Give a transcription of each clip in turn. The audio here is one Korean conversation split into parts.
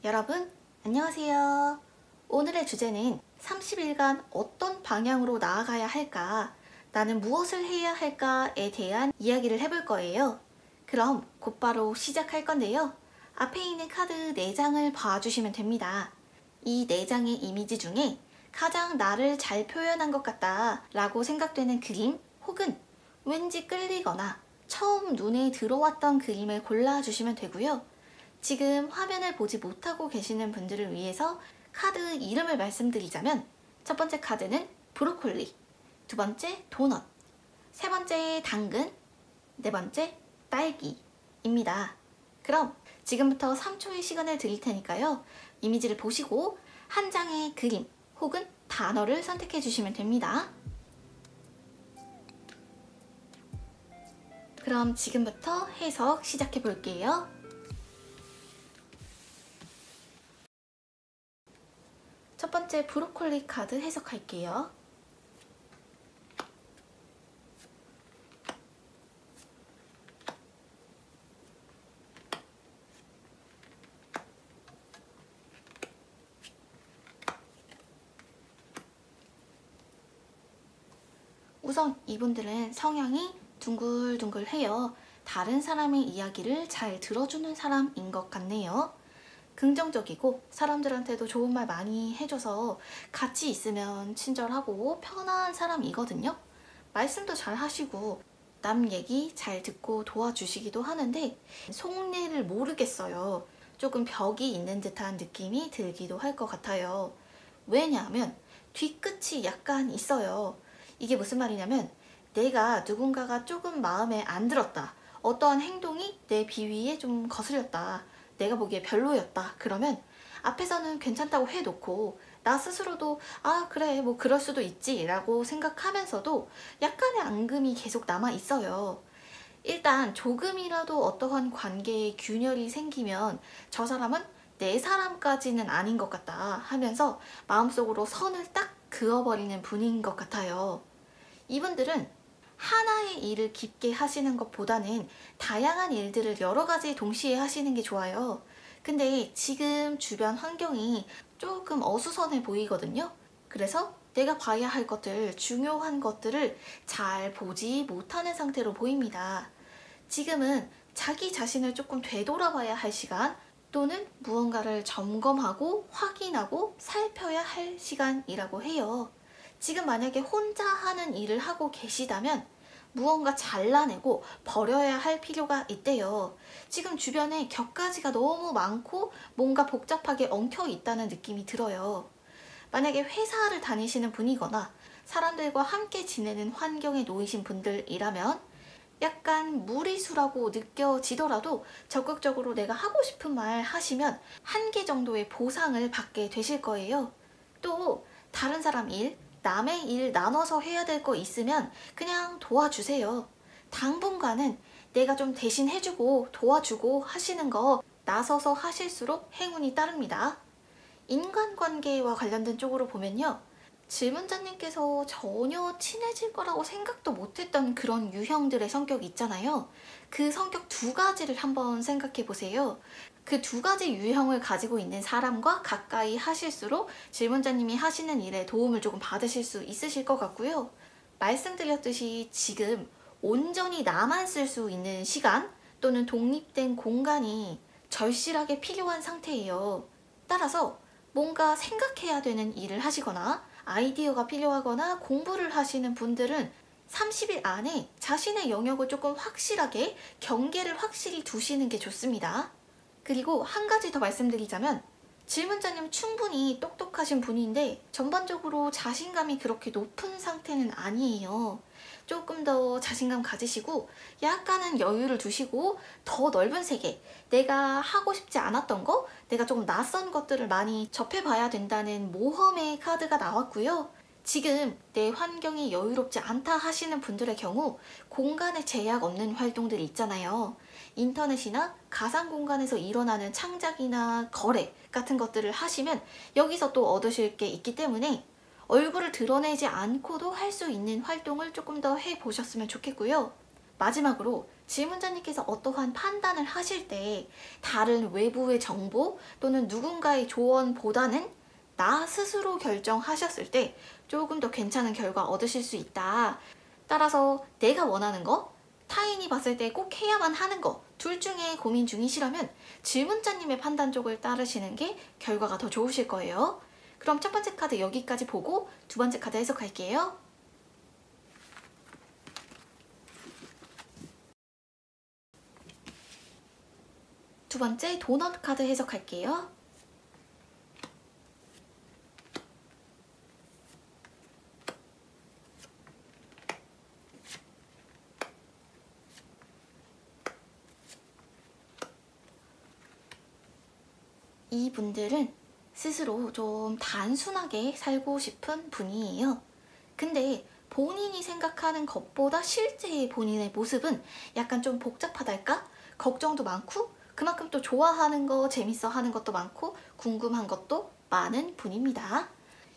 여러분 안녕하세요. 오늘의 주제는 30일간 어떤 방향으로 나아가야 할까? 나는 무엇을 해야 할까에 대한 이야기를 해볼 거예요. 그럼 곧바로 시작할 건데요. 앞에 있는 카드 4장을 봐주시면 됩니다. 이 4장의 이미지 중에 가장 나를 잘 표현한 것 같다 라고 생각되는 그림 혹은 왠지 끌리거나 처음 눈에 들어왔던 그림을 골라주시면 되고요. 지금 화면을 보지 못하고 계시는 분들을 위해서 카드 이름을 말씀드리자면 첫 번째 카드는 브로콜리, 두 번째 도넛, 세 번째 당근, 네 번째 딸기입니다. 그럼 지금부터 3초의 시간을 드릴 테니까요. 이미지를 보시고 한 장의 그림 혹은 단어를 선택해 주시면 됩니다. 그럼 지금부터 해석 시작해 볼게요. 첫 번째 브로콜리 카드 해석할게요. 우선 이분들은 성향이 둥글둥글해요. 다른 사람의 이야기를 잘 들어주는 사람인 것 같네요. 긍정적이고 사람들한테도 좋은 말 많이 해줘서 같이 있으면 친절하고 편한 사람이거든요. 말씀도 잘 하시고 남 얘기 잘 듣고 도와주시기도 하는데 속내를 모르겠어요. 조금 벽이 있는 듯한 느낌이 들기도 할 것 같아요. 왜냐하면 뒤끝이 약간 있어요. 이게 무슨 말이냐면 내가 누군가가 조금 마음에 안 들었다. 어떠한 행동이 내 비위에 좀 거슬렸다. 내가 보기에 별로였다. 그러면 앞에서는 괜찮다고 해놓고 나 스스로도 아 그래 뭐 그럴 수도 있지 라고 생각하면서도 약간의 앙금이 계속 남아 있어요. 일단 조금이라도 어떠한 관계에 균열이 생기면 저 사람은 내 사람까지는 아닌 것 같다 하면서 마음속으로 선을 딱 그어버리는 분인 것 같아요. 이분들은 하나의 일을 깊게 하시는 것보다는 다양한 일들을 여러 가지 동시에 하시는 게 좋아요. 근데 지금 주변 환경이 조금 어수선해 보이거든요. 그래서 내가 봐야 할 것들, 중요한 것들을 잘 보지 못하는 상태로 보입니다. 지금은 자기 자신을 조금 되돌아봐야 할 시간 또는 무언가를 점검하고 확인하고 살펴야 할 시간이라고 해요. 지금 만약에 혼자 하는 일을 하고 계시다면 무언가 잘라내고 버려야 할 필요가 있대요. 지금 주변에 격가지가 너무 많고 뭔가 복잡하게 엉켜 있다는 느낌이 들어요. 만약에 회사를 다니시는 분이거나 사람들과 함께 지내는 환경에 놓이신 분들이라면 약간 무리수라고 느껴지더라도 적극적으로 내가 하고 싶은 말 하시면 한계 정도의 보상을 받게 되실 거예요. 또 다른 사람 일, 남의 일 나눠서 해야 될 거 있으면 그냥 도와주세요. 당분간은 내가 좀 대신 해주고 도와주고 하시는 거 나서서 하실수록 행운이 따릅니다. 인간관계와 관련된 쪽으로 보면요. 질문자님께서 전혀 친해질 거라고 생각도 못했던 그런 유형들의 성격이 있잖아요. 그 성격 2가지를 한번 생각해 보세요. 그 2가지 유형을 가지고 있는 사람과 가까이 하실수록 질문자님이 하시는 일에 도움을 조금 받으실 수 있으실 것 같고요. 말씀드렸듯이 지금 온전히 나만 쓸 수 있는 시간 또는 독립된 공간이 절실하게 필요한 상태예요. 따라서 뭔가 생각해야 되는 일을 하시거나 아이디어가 필요하거나 공부를 하시는 분들은 30일 안에 자신의 영역을 조금 확실하게 경계를 확실히 두시는 게 좋습니다. 그리고 한 가지 더 말씀드리자면 질문자님 충분히 똑똑하신 분인데 전반적으로 자신감이 그렇게 높은 상태는 아니에요. 조금 더 자신감 가지시고 약간은 여유를 두시고 더 넓은 세계, 내가 하고 싶지 않았던 거, 내가 조금 낯선 것들을 많이 접해봐야 된다는 모험의 카드가 나왔고요. 지금 내 환경이 여유롭지 않다 하시는 분들의 경우 공간에 제약 없는 활동들이 있잖아요. 인터넷이나 가상 공간에서 일어나는 창작이나 거래 같은 것들을 하시면 여기서 또 얻으실 게 있기 때문에 얼굴을 드러내지 않고도 할 수 있는 활동을 조금 더 해보셨으면 좋겠고요. 마지막으로 질문자님께서 어떠한 판단을 하실 때 다른 외부의 정보 또는 누군가의 조언보다는 나 스스로 결정하셨을 때 조금 더 괜찮은 결과 얻으실 수 있다. 따라서 내가 원하는 거, 타인이 봤을 때 꼭 해야만 하는 거, 둘 중에 고민 중이시라면 질문자님의 판단 쪽을 따르시는 게 결과가 더 좋으실 거예요. 그럼 첫 번째 카드 여기까지 보고 두 번째 카드 해석할게요. 두 번째 도넛 카드 해석할게요. 이분들은 스스로 좀 단순하게 살고 싶은 분이에요. 근데 본인이 생각하는 것보다 실제의 본인의 모습은 약간 좀 복잡하달까? 걱정도 많고 그만큼 또 좋아하는 거, 재밌어 하는 것도 많고 궁금한 것도 많은 분입니다.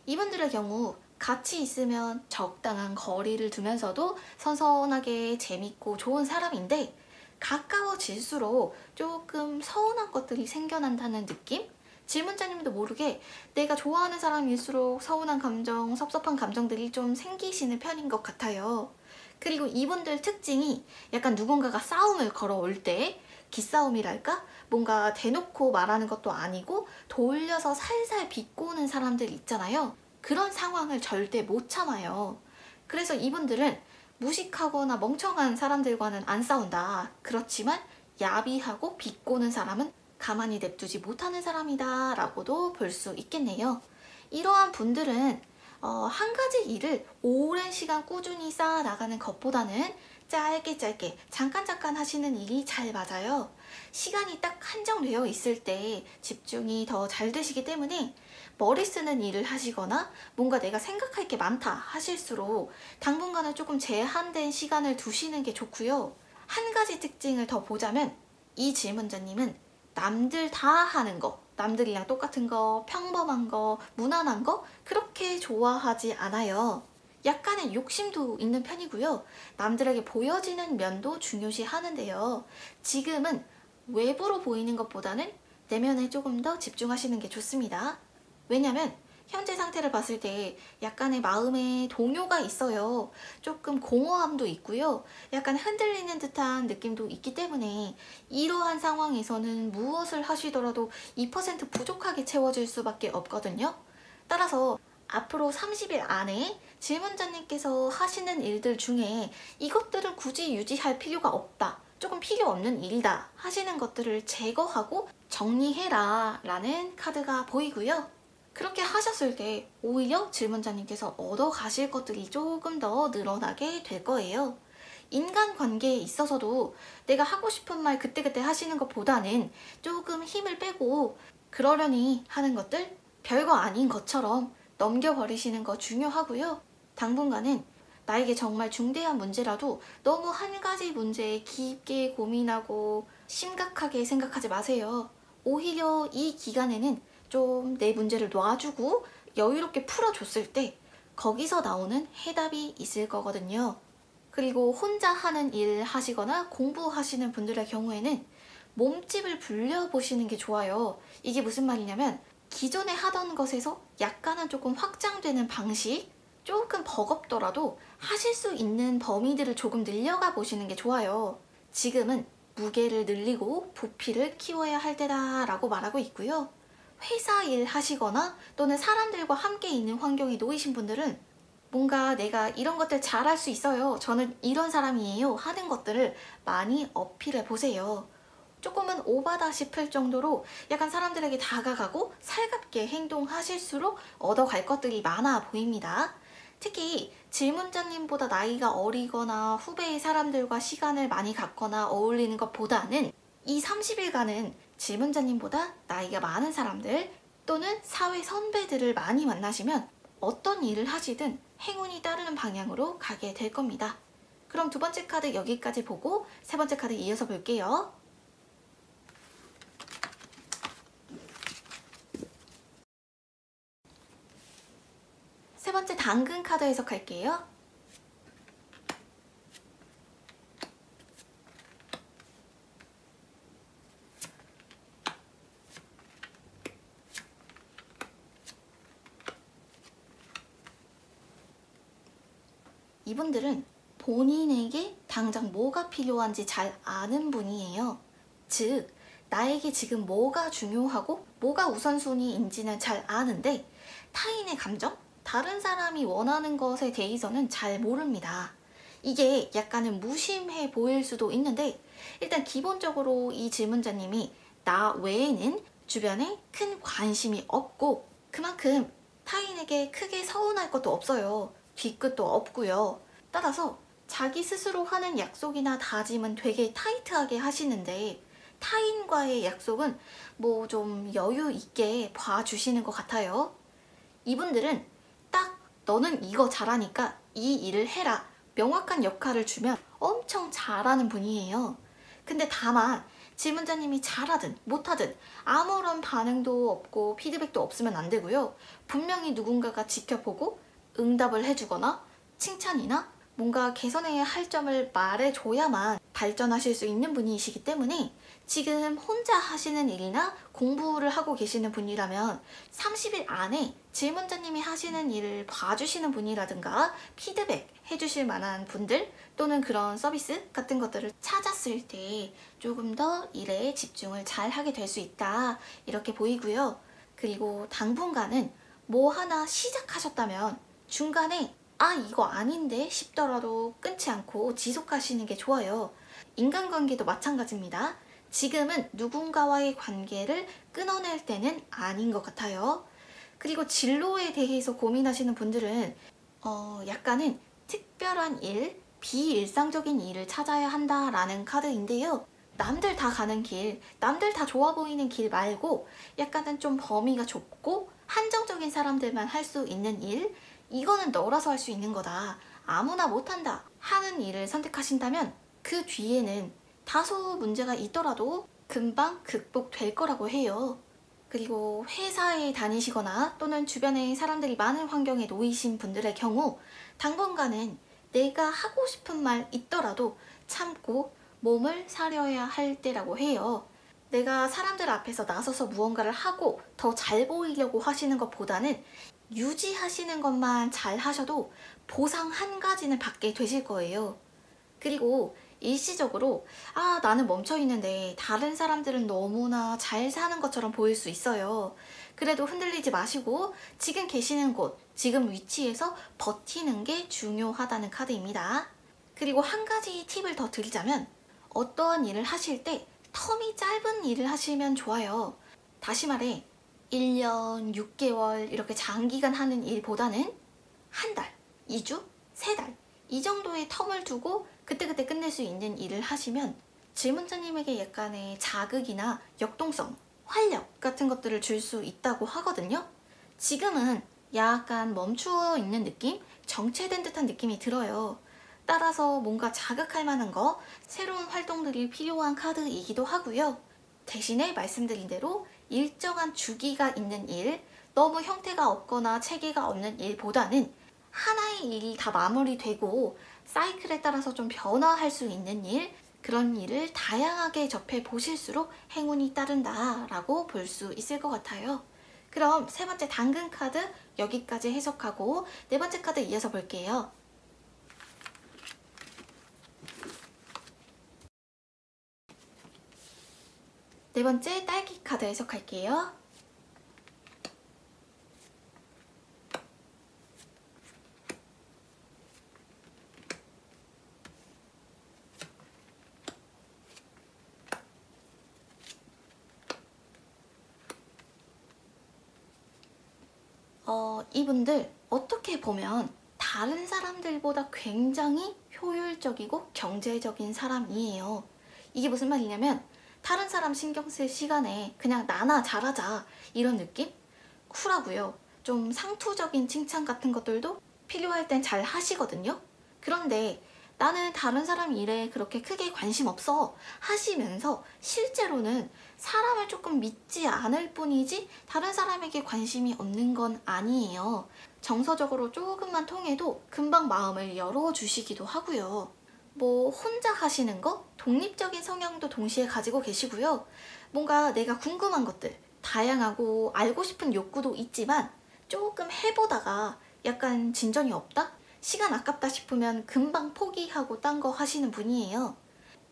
이분들의 경우 같이 있으면 적당한 거리를 두면서도 선선하게 재밌고 좋은 사람인데 가까워질수록 조금 서운한 것들이 생겨난다는 느낌? 질문자님도 모르게 내가 좋아하는 사람일수록 서운한 감정, 섭섭한 감정들이 좀 생기시는 편인 것 같아요. 그리고 이분들 특징이 약간 누군가가 싸움을 걸어올 때 기싸움이랄까? 뭔가 대놓고 말하는 것도 아니고 돌려서 살살 비꼬는 사람들 있잖아요. 그런 상황을 절대 못 참아요. 그래서 이분들은 무식하거나 멍청한 사람들과는 안 싸운다. 그렇지만 야비하고 비꼬는 사람은 가만히 냅두지 못하는 사람이다 라고도 볼 수 있겠네요. 이러한 분들은 한 가지 일을 오랜 시간 꾸준히 쌓아나가는 것보다는 짧게 잠깐 하시는 일이 잘 맞아요. 시간이 딱 한정되어 있을 때 집중이 더 잘 되시기 때문에 머리 쓰는 일을 하시거나 뭔가 내가 생각할 게 많다 하실수록 당분간은 조금 제한된 시간을 두시는 게 좋고요. 한 가지 특징을 더 보자면 이 질문자님은 남들 다 하는 거, 남들이랑 똑같은 거, 평범한 거, 무난한 거 그렇게 좋아하지 않아요. 약간의 욕심도 있는 편이고요. 남들에게 보여지는 면도 중요시 하는데요. 지금은 외부로 보이는 것보다는 내면에 조금 더 집중하시는 게 좋습니다. 왜냐면 현재 상태를 봤을 때 약간의 마음에 동요가 있어요. 조금 공허함도 있고요. 약간 흔들리는 듯한 느낌도 있기 때문에 이러한 상황에서는 무엇을 하시더라도 2% 부족하게 채워질 수밖에 없거든요. 따라서 앞으로 30일 안에 질문자님께서 하시는 일들 중에 이것들은 굳이 유지할 필요가 없다. 조금 필요 없는 일이다 하시는 것들을 제거하고 정리해라 라는 카드가 보이고요. 그렇게 하셨을 때 오히려 질문자님께서 얻어가실 것들이 조금 더 늘어나게 될 거예요. 인간관계에 있어서도 내가 하고 싶은 말 그때그때 하시는 것보다는 조금 힘을 빼고 그러려니 하는 것들 별거 아닌 것처럼 넘겨버리시는 거 중요하고요. 당분간은 나에게 정말 중대한 문제라도 너무 한 가지 문제에 깊게 고민하고 심각하게 생각하지 마세요. 오히려 이 기간에는 좀 내 문제를 놔주고 여유롭게 풀어줬을 때 거기서 나오는 해답이 있을 거거든요. 그리고 혼자 하는 일 하시거나 공부하시는 분들의 경우에는 몸집을 불려보시는 게 좋아요. 이게 무슨 말이냐면 기존에 하던 것에서 약간은 조금 확장되는 방식, 조금 버겁더라도 하실 수 있는 범위들을 조금 늘려가 보시는 게 좋아요. 지금은 무게를 늘리고 부피를 키워야 할 때다 라고 말하고 있고요. 회사 일 하시거나 또는 사람들과 함께 있는 환경에 놓이신 분들은 뭔가 내가 이런 것들 잘할 수 있어요. 저는 이런 사람이에요. 하는 것들을 많이 어필해 보세요. 조금은 오바다 싶을 정도로 약간 사람들에게 다가가고 살갑게 행동하실수록 얻어갈 것들이 많아 보입니다. 특히 질문자님보다 나이가 어리거나 후배의 사람들과 시간을 많이 갖거나 어울리는 것보다는 이 30일간은 질문자님보다 나이가 많은 사람들 또는 사회 선배들을 많이 만나시면 어떤 일을 하시든 행운이 따르는 방향으로 가게 될 겁니다. 그럼 두 번째 카드 여기까지 보고 세 번째 카드 이어서 볼게요. 세 번째 당근 카드 해석할게요. 이분들은 본인에게 당장 뭐가 필요한지 잘 아는 분이에요. 즉, 나에게 지금 뭐가 중요하고 뭐가 우선순위인지는 잘 아는데 타인의 감정, 다른 사람이 원하는 것에 대해서는 잘 모릅니다. 이게 약간은 무심해 보일 수도 있는데 일단 기본적으로 이 질문자님이 나 외에는 주변에 큰 관심이 없고 그만큼 타인에게 크게 서운할 것도 없어요. 뒤끝도 없고요. 따라서 자기 스스로 하는 약속이나 다짐은 되게 타이트하게 하시는데 타인과의 약속은 뭐 좀 여유 있게 봐주시는 것 같아요. 이분들은 딱 너는 이거 잘하니까 이 일을 해라 명확한 역할을 주면 엄청 잘하는 분이에요. 근데 다만 질문자님이 잘하든 못하든 아무런 반응도 없고 피드백도 없으면 안 되고요. 분명히 누군가가 지켜보고 응답을 해주거나 칭찬이나 뭔가 개선해야 할 점을 말해줘야만 발전하실 수 있는 분이시기 때문에 지금 혼자 하시는 일이나 공부를 하고 계시는 분이라면 30일 안에 질문자님이 하시는 일을 봐주시는 분이라든가 피드백 해주실 만한 분들 또는 그런 서비스 같은 것들을 찾았을 때 조금 더 일에 집중을 잘 하게 될 수 있다 이렇게 보이고요. 그리고 당분간은 뭐 하나 시작하셨다면 중간에 아 이거 아닌데 싶더라도 끊지 않고 지속하시는 게 좋아요. 인간관계도 마찬가지입니다. 지금은 누군가와의 관계를 끊어낼 때는 아닌 것 같아요. 그리고 진로에 대해서 고민하시는 분들은 약간은 특별한 일, 비일상적인 일을 찾아야 한다라는 카드인데요. 남들 다 가는 길, 남들 다 좋아 보이는 길 말고 약간은 좀 범위가 좁고 한정적인 사람들만 할 수 있는 일, 이거는 너라서 할 수 있는 거다. 아무나 못한다 하는 일을 선택하신다면 그 뒤에는 다소 문제가 있더라도 금방 극복될 거라고 해요. 그리고 회사에 다니시거나 또는 주변에 사람들이 많은 환경에 놓이신 분들의 경우 당분간은 내가 하고 싶은 말 있더라도 참고 몸을 사려야 할 때라고 해요. 내가 사람들 앞에서 나서서 무언가를 하고 더 잘 보이려고 하시는 것보다는 유지하시는 것만 잘 하셔도 보상 한 가지는 받게 되실 거예요. 그리고 일시적으로 아 나는 멈춰있는데 다른 사람들은 너무나 잘 사는 것처럼 보일 수 있어요. 그래도 흔들리지 마시고 지금 계시는 곳, 지금 위치에서 버티는 게 중요하다는 카드입니다. 그리고 한 가지 팁을 더 드리자면 어떠한 일을 하실 때 텀이 짧은 일을 하시면 좋아요. 다시 말해 1년, 6개월 이렇게 장기간 하는 일보다는 한 달, 2주, 3달 이 정도의 텀을 두고 그때그때 끝낼 수 있는 일을 하시면 질문자님에게 약간의 자극이나 역동성, 활력 같은 것들을 줄 수 있다고 하거든요. 지금은 약간 멈추어 있는 느낌? 정체된 듯한 느낌이 들어요. 따라서 뭔가 자극할 만한 거, 새로운 활동들이 필요한 카드이기도 하고요. 대신에 말씀드린 대로 일정한 주기가 있는 일, 너무 형태가 없거나 체계가 없는 일보다는 하나의 일이 다 마무리되고 사이클에 따라서 좀 변화할 수 있는 일, 그런 일을 다양하게 접해 보실수록 행운이 따른다 라고 볼 수 있을 것 같아요. 그럼 세 번째 당근 카드 여기까지 해석하고 네 번째 카드 이어서 볼게요. 네 번째 딸기 카드 해석할게요. 이분들 어떻게 보면 다른 사람들보다 굉장히 효율적이고 경제적인 사람이에요. 이게 무슨 말이냐면 다른 사람 신경 쓸 시간에 그냥 나나 잘하자 이런 느낌? 쿨하고요. 좀 상투적인 칭찬 같은 것들도 필요할 땐 잘 하시거든요. 그런데 나는 다른 사람 일에 그렇게 크게 관심 없어 하시면서 실제로는 사람을 조금 믿지 않을 뿐이지 다른 사람에게 관심이 없는 건 아니에요. 정서적으로 조금만 통해도 금방 마음을 열어주시기도 하고요. 뭐 혼자 하시는 거, 독립적인 성향도 동시에 가지고 계시고요. 뭔가 내가 궁금한 것들, 다양하고 알고 싶은 욕구도 있지만 조금 해보다가 약간 진전이 없다? 시간 아깝다 싶으면 금방 포기하고 딴 거 하시는 분이에요.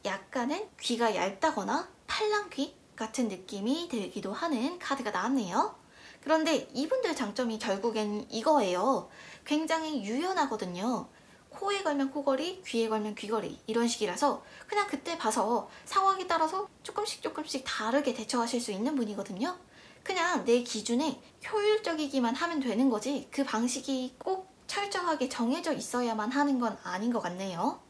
약간은 귀가 얇다거나 팔랑귀 같은 느낌이 들기도 하는 카드가 나왔네요. 그런데 이분들 장점이 결국엔 이거예요. 굉장히 유연하거든요. 코에 걸면 코걸이, 귀에 걸면 귀걸이 이런 식이라서 그냥 그때 봐서 상황에 따라서 조금씩 다르게 대처하실 수 있는 분이거든요. 그냥 내 기준에 효율적이기만 하면 되는 거지 그 방식이 꼭 철저하게 정해져 있어야만 하는 건 아닌 것 같네요.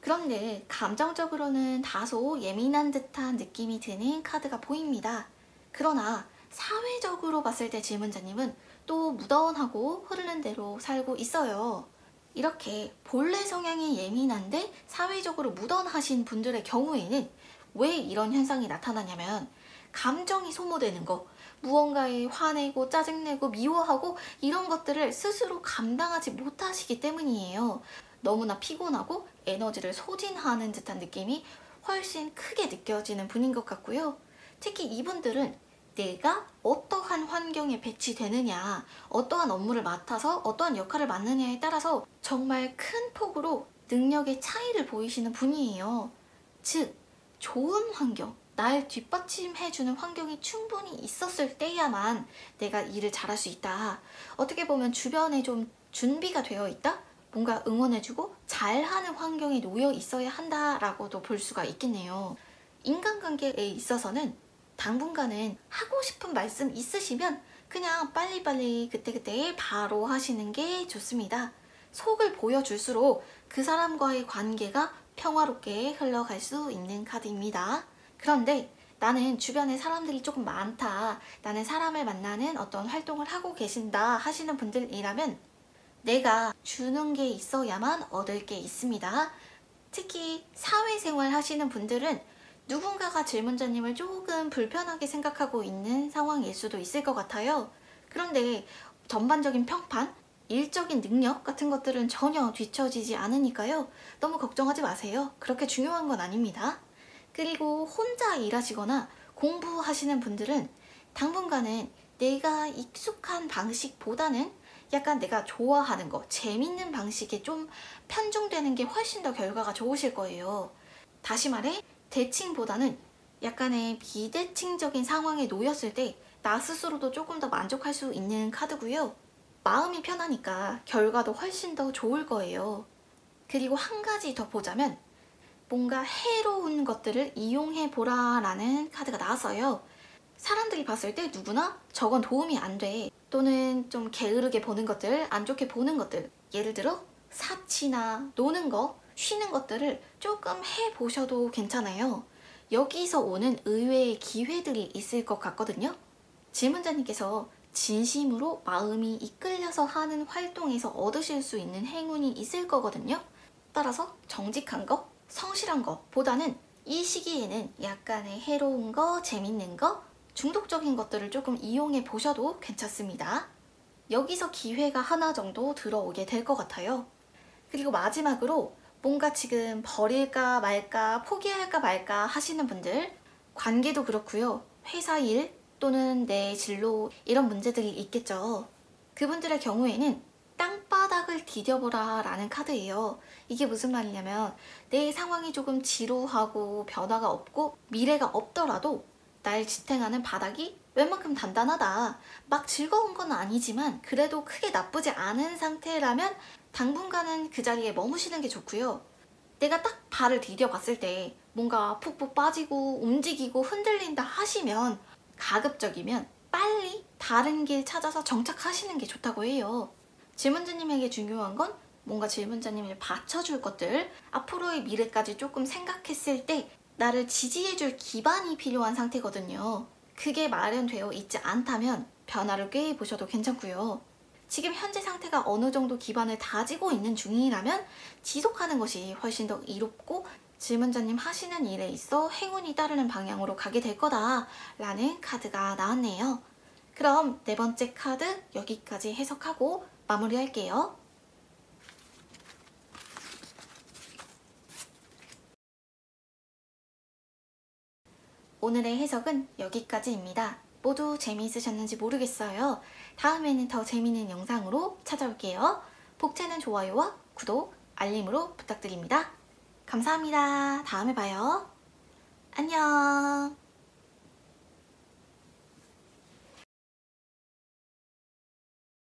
그런데 감정적으로는 다소 예민한 듯한 느낌이 드는 카드가 보입니다. 그러나 사회적으로 봤을 때 질문자님은 또 무던하고 흐르는 대로 살고 있어요. 이렇게 본래 성향이 예민한데 사회적으로 무던하신 분들의 경우에는 왜 이런 현상이 나타나냐면 감정이 소모되는 거, 무언가에 화내고 짜증내고 미워하고 이런 것들을 스스로 감당하지 못하시기 때문이에요. 너무나 피곤하고 에너지를 소진하는 듯한 느낌이 훨씬 크게 느껴지는 분인 것 같고요. 특히 이분들은 내가 어떠한 환경에 배치되느냐, 어떠한 업무를 맡아서 어떠한 역할을 맡느냐에 따라서 정말 큰 폭으로 능력의 차이를 보이시는 분이에요. 즉, 좋은 환경, 날 뒷받침해주는 환경이 충분히 있었을 때야만 내가 일을 잘할 수 있다. 어떻게 보면 주변에 좀 준비가 되어 있다? 뭔가 응원해주고 잘하는 환경에 놓여 있어야 한다라고도 볼 수가 있겠네요. 인간관계에 있어서는 당분간은 하고 싶은 말씀 있으시면 그냥 빨리빨리 그때그때 바로 하시는 게 좋습니다. 속을 보여줄수록 그 사람과의 관계가 평화롭게 흘러갈 수 있는 카드입니다. 그런데 나는 주변에 사람들이 조금 많다, 나는 사람을 만나는 어떤 활동을 하고 계신다 하시는 분들이라면 내가 주는 게 있어야만 얻을 게 있습니다. 특히 사회생활 하시는 분들은 누군가가 질문자님을 조금 불편하게 생각하고 있는 상황일 수도 있을 것 같아요. 그런데 전반적인 평판, 일적인 능력 같은 것들은 전혀 뒤처지지 않으니까요. 너무 걱정하지 마세요. 그렇게 중요한 건 아닙니다. 그리고 혼자 일하시거나 공부하시는 분들은 당분간은 내가 익숙한 방식보다는 약간 내가 좋아하는 거, 재밌는 방식에 좀 편중되는 게 훨씬 더 결과가 좋으실 거예요. 다시 말해, 대칭보다는 약간의 비대칭적인 상황에 놓였을 때 나 스스로도 조금 더 만족할 수 있는 카드고요. 마음이 편하니까 결과도 훨씬 더 좋을 거예요. 그리고 한 가지 더 보자면 뭔가 해로운 것들을 이용해 보라 라는 카드가 나왔어요. 사람들이 봤을 때 누구나 저건 도움이 안 돼, 또는 좀 게으르게 보는 것들, 안 좋게 보는 것들, 예를 들어 사치나 노는 거, 쉬는 것들을 조금 해보셔도 괜찮아요. 여기서 오는 의외의 기회들이 있을 것 같거든요. 질문자님께서 진심으로 마음이 이끌려서 하는 활동에서 얻으실 수 있는 행운이 있을 거거든요. 따라서 정직한 거, 성실한 거 보다는 이 시기에는 약간의 해로운 거, 재밌는 거, 중독적인 것들을 조금 이용해 보셔도 괜찮습니다. 여기서 기회가 하나 정도 들어오게 될 것 같아요. 그리고 마지막으로 뭔가 지금 버릴까 말까, 포기할까 말까 하시는 분들, 관계도 그렇고요. 회사 일 또는 내 진로 이런 문제들이 있겠죠. 그분들의 경우에는 땅바닥을 디뎌보라 라는 카드예요. 이게 무슨 말이냐면 내 상황이 조금 지루하고 변화가 없고 미래가 없더라도 날 지탱하는 바닥이 웬만큼 단단하다, 막 즐거운 건 아니지만 그래도 크게 나쁘지 않은 상태라면 당분간은 그 자리에 머무시는 게 좋고요. 내가 딱 발을 디뎌 봤을 때 뭔가 푹푹 빠지고 움직이고 흔들린다 하시면 가급적이면 빨리 다른 길 찾아서 정착하시는 게 좋다고 해요. 질문자님에게 중요한 건 뭔가 질문자님을 받쳐줄 것들, 앞으로의 미래까지 조금 생각했을 때 나를 지지해줄 기반이 필요한 상태거든요. 그게 마련되어 있지 않다면 변화를 꾀해보셔도 괜찮고요. 지금 현재 상태가 어느 정도 기반을 다지고 있는 중이라면 지속하는 것이 훨씬 더 이롭고 질문자님 하시는 일에 있어 행운이 따르는 방향으로 가게 될 거다 라는 카드가 나왔네요. 그럼 네 번째 카드 여기까지 해석하고 마무리할게요. 오늘의 해석은 여기까지입니다. 모두 재미있으셨는지 모르겠어요. 다음에는 더 재미있는 영상으로 찾아올게요. 복채는 좋아요와 구독, 알림으로 부탁드립니다. 감사합니다. 다음에 봐요. 안녕.